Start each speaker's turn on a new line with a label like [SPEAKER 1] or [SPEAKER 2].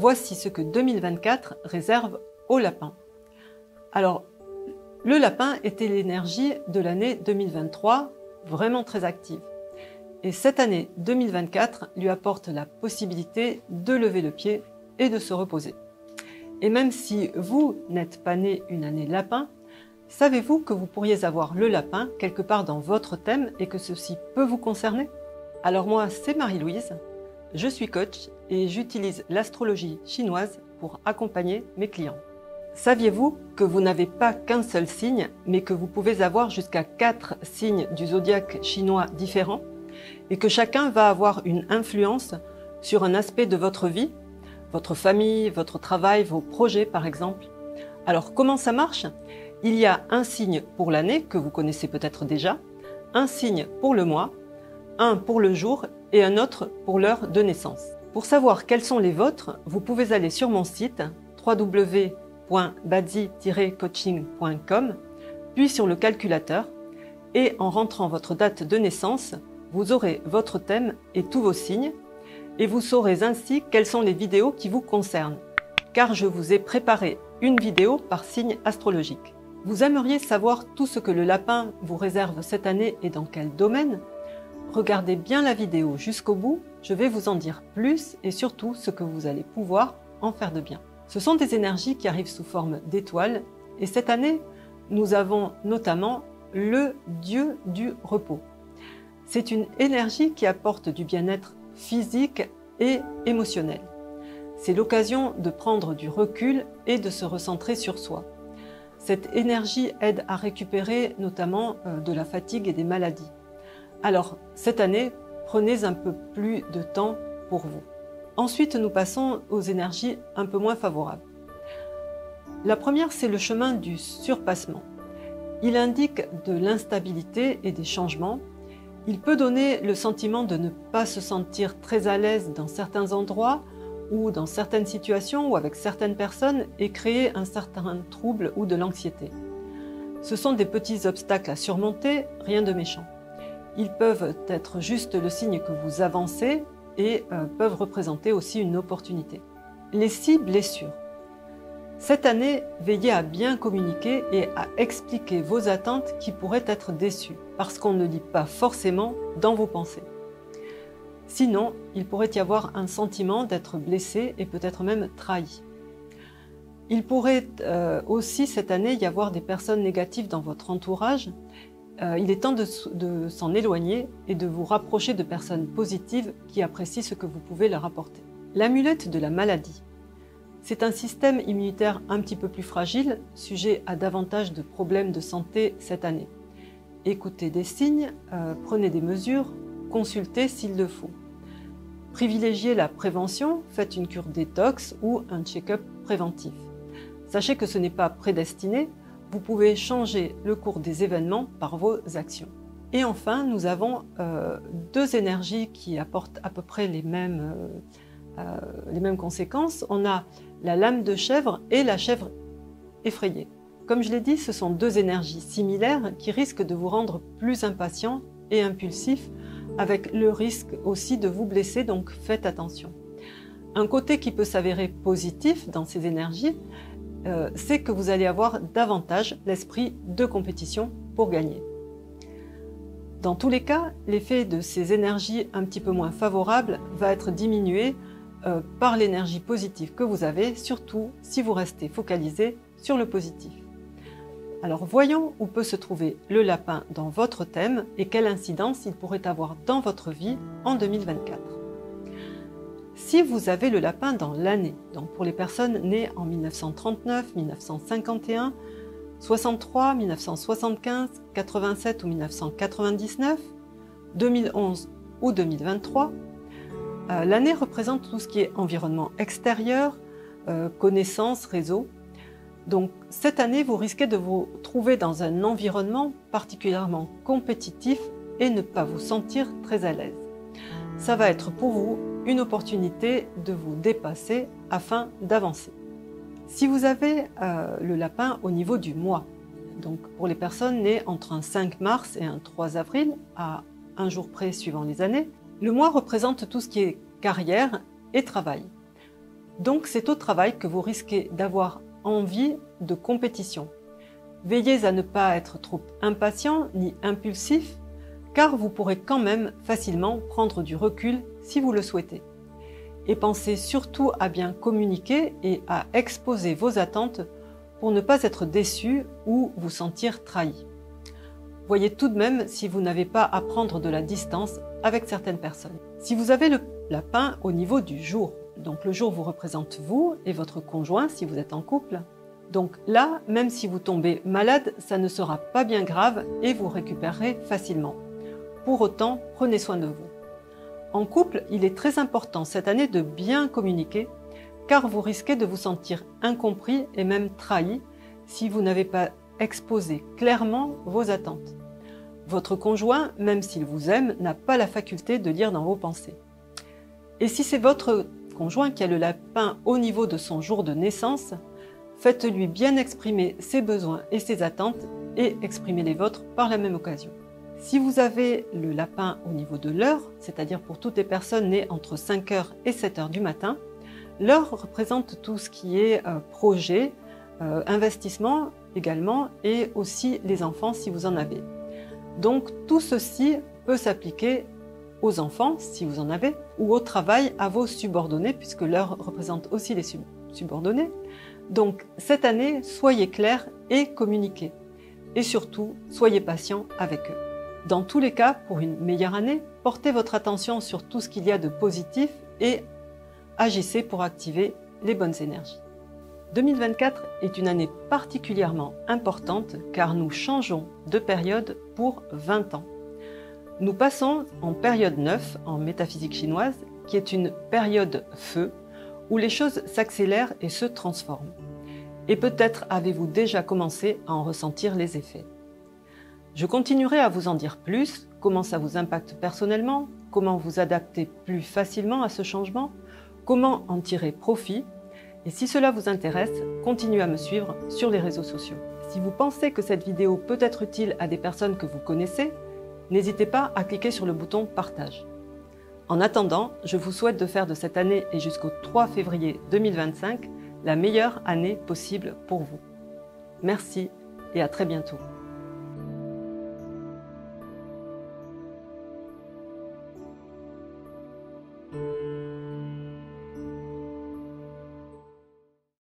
[SPEAKER 1] voici ce que 2024 réserve au lapin. Alors, le lapin était l'énergie de l'année 2023, vraiment très active. Et cette année 2024 lui apporte la possibilité de lever le pied et de se reposer. Et même si vous n'êtes pas né une année lapin, savez-vous que vous pourriez avoir le lapin quelque part dans votre thème et que ceci peut vous concerner? Alors moi, c'est Marie-Louise, je suis coach et j'utilise l'astrologie chinoise pour accompagner mes clients. Saviez-vous que vous n'avez pas qu'un seul signe, mais que vous pouvez avoir jusqu'à 4 signes du zodiaque chinois différents et que chacun va avoir une influence sur un aspect de votre vie, votre famille, votre travail, vos projets par exemple? Alors comment ça marche? Il y a un signe pour l'année que vous connaissez peut-être déjà, un signe pour le mois, un pour le jour et un autre pour l'heure de naissance. Pour savoir quels sont les vôtres, vous pouvez aller sur mon site www.badzi-coaching.com, puis sur le calculateur, et en rentrant votre date de naissance, vous aurez votre thème et tous vos signes, et vous saurez ainsi quelles sont les vidéos qui vous concernent, car je vous ai préparé une vidéo par signe astrologique. Vous aimeriez savoir tout ce que le lapin vous réserve cette année et dans quel domaine? Regardez bien la vidéo jusqu'au bout, je vais vous en dire plus et surtout ce que vous allez pouvoir en faire de bien. Ce sont des énergies qui arrivent sous forme d'étoiles et cette année, nous avons notamment le dieu du repos. C'est une énergie qui apporte du bien-être physique et émotionnel. C'est l'occasion de prendre du recul et de se recentrer sur soi. Cette énergie aide à récupérer notamment de la fatigue et des maladies. Alors, cette année, prenez un peu plus de temps pour vous. Ensuite, nous passons aux énergies un peu moins favorables. La première, c'est le chemin du surpassement. Il indique de l'instabilité et des changements. Il peut donner le sentiment de ne pas se sentir très à l'aise dans certains endroits ou dans certaines situations ou avec certaines personnes et créer un certain trouble ou de l'anxiété. Ce sont des petits obstacles à surmonter, rien de méchant. Ils peuvent être juste le signe que vous avancez et peuvent représenter aussi une opportunité. Les 6 blessures. Cette année, veillez à bien communiquer et à expliquer vos attentes qui pourraient être déçues, parce qu'on ne lit pas forcément dans vos pensées. Sinon, il pourrait y avoir un sentiment d'être blessé et peut-être même trahi. Il pourrait aussi cette année y avoir des personnes négatives dans votre entourage. Il est temps de s'en éloigner et de vous rapprocher de personnes positives qui apprécient ce que vous pouvez leur apporter. L'amulette de la maladie. C'est un système immunitaire un petit peu plus fragile, sujet à davantage de problèmes de santé cette année. Écoutez des signes, prenez des mesures, consultez s'il le faut. Privilégiez la prévention, faites une cure détox ou un check-up préventif. Sachez que ce n'est pas prédestiné, vous pouvez changer le cours des événements par vos actions. Et enfin, nous avons 2 énergies qui apportent à peu près les mêmes conséquences. On a la lame de chèvre et la chèvre effrayée. Comme je l'ai dit, ce sont 2 énergies similaires qui risquent de vous rendre plus impatient et impulsif, avec le risque aussi de vous blesser, donc faites attention. Un côté qui peut s'avérer positif dans ces énergies, c'est que vous allez avoir davantage l'esprit de compétition pour gagner. Dans tous les cas, l'effet de ces énergies un petit peu moins favorables va être diminué par l'énergie positive que vous avez, surtout si vous restez focalisé sur le positif. Alors voyons où peut se trouver le lapin dans votre thème et quelle incidence il pourrait avoir dans votre vie en 2024. Si vous avez le lapin dans l'année, donc pour les personnes nées en 1939, 1951, 63, 1975, 87 ou 1999, 2011 ou 2023, l'année représente tout ce qui est environnement extérieur, connaissances, réseau. Donc cette année, vous risquez de vous trouver dans un environnement particulièrement compétitif et ne pas vous sentir très à l'aise. Ça va être pour vous une opportunité de vous dépasser afin d'avancer. Si vous avez le lapin au niveau du mois, donc pour les personnes nées entre un 5 mars et un 3 avril, à un jour près suivant les années, le mois représente tout ce qui est carrière et travail. Donc c'est au travail que vous risquez d'avoir envie de compétition. Veillez à ne pas être trop impatient ni impulsif, car vous pourrez quand même facilement prendre du recul si vous le souhaitez. Et pensez surtout à bien communiquer et à exposer vos attentes pour ne pas être déçu ou vous sentir trahi. Voyez tout de même si vous n'avez pas à prendre de la distance avec certaines personnes. Si vous avez le lapin au niveau du jour, donc le jour vous représente vous et votre conjoint si vous êtes en couple, donc là, même si vous tombez malade, ça ne sera pas bien grave et vous récupérerez facilement. Pour autant, prenez soin de vous. En couple, il est très important cette année de bien communiquer, car vous risquez de vous sentir incompris et même trahi si vous n'avez pas exposé clairement vos attentes. Votre conjoint, même s'il vous aime, n'a pas la faculté de lire dans vos pensées. Et si c'est votre conjoint qui a le lapin au niveau de son jour de naissance, faites-lui bien exprimer ses besoins et ses attentes et exprimez les vôtres par la même occasion. Si vous avez le lapin au niveau de l'heure, c'est-à-dire pour toutes les personnes nées entre 5h et 7h du matin, l'heure représente tout ce qui est projet, investissement également et aussi les enfants si vous en avez. Donc tout ceci peut s'appliquer aux enfants si vous en avez ou au travail à vos subordonnés puisque l'heure représente aussi les subordonnés. Donc cette année, soyez clairs et communiquez. Et surtout, soyez patient avec eux. Dans tous les cas, pour une meilleure année, portez votre attention sur tout ce qu'il y a de positif et agissez pour activer les bonnes énergies. 2024 est une année particulièrement importante car nous changeons de période pour 20 ans. Nous passons en période 9 en métaphysique chinoise qui est une période feu où les choses s'accélèrent et se transforment. Et peut-être avez-vous déjà commencé à en ressentir les effets. Je continuerai à vous en dire plus, comment ça vous impacte personnellement, comment vous adapter plus facilement à ce changement, comment en tirer profit. Et si cela vous intéresse, continuez à me suivre sur les réseaux sociaux. Si vous pensez que cette vidéo peut être utile à des personnes que vous connaissez, n'hésitez pas à cliquer sur le bouton partage. En attendant, je vous souhaite de faire de cette année et jusqu'au 3 février 2025 la meilleure année possible pour vous. Merci et à très bientôt.